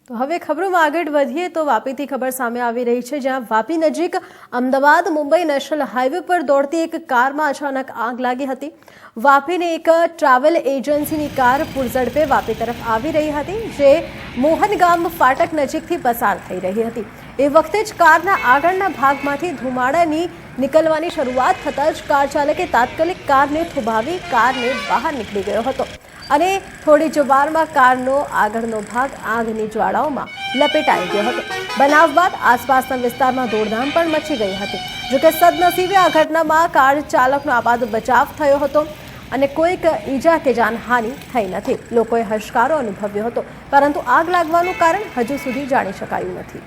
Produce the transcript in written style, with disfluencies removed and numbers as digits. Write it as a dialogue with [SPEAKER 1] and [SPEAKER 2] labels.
[SPEAKER 1] તો હવે ખબરોમાં આગળ વધીએ તો વાપીથી ખબર સામે આવી રહી છે, જ્યાં વાપી નજીક અમદાવાદ મુંબઈ નેશનલ હાઈવે પર દોડતી એક કારમાં અચાનક આગ લાગી હતી। વાપીની એક ટ્રાવેલ એજન્સીની કાર પૂરઝડપે વાપી તરફ આવી રહી હતી, જે મોહનગામ ફાટક નજીકથી પસાર થઈ રહી હતી। એ વખતે જ કારના આગળના ભાગમાંથી ધુમાડાની નીકળવાની શરૂઆત થતાં જ કાર ચાલકે તાત્કાલિક કારને થોભાવી કારને બહાર નીકળી ગયો હતો અને થોડી જ વારમાં કારનો આગળનો ભાગ આગની જ્વાળાઓમાં લપેટાઈ ગયો હતો। બનાવ બાદ આસપાસના વિસ્તારમાં દોડધામ પણ મચી ગઈ હતી। જોકે સદનસીબે આ ઘટનામાં કાર ચાલકનો આબાદ બચાવ થયો હતો અને કોઈક ઈજા કે જાનહાનિ થઈ નથી। લોકોએ હશકારો અનુભવ્યો હતો, પરંતુ આગ લાગવાનું કારણ હજુ સુધી જાણી શકાયું નથી।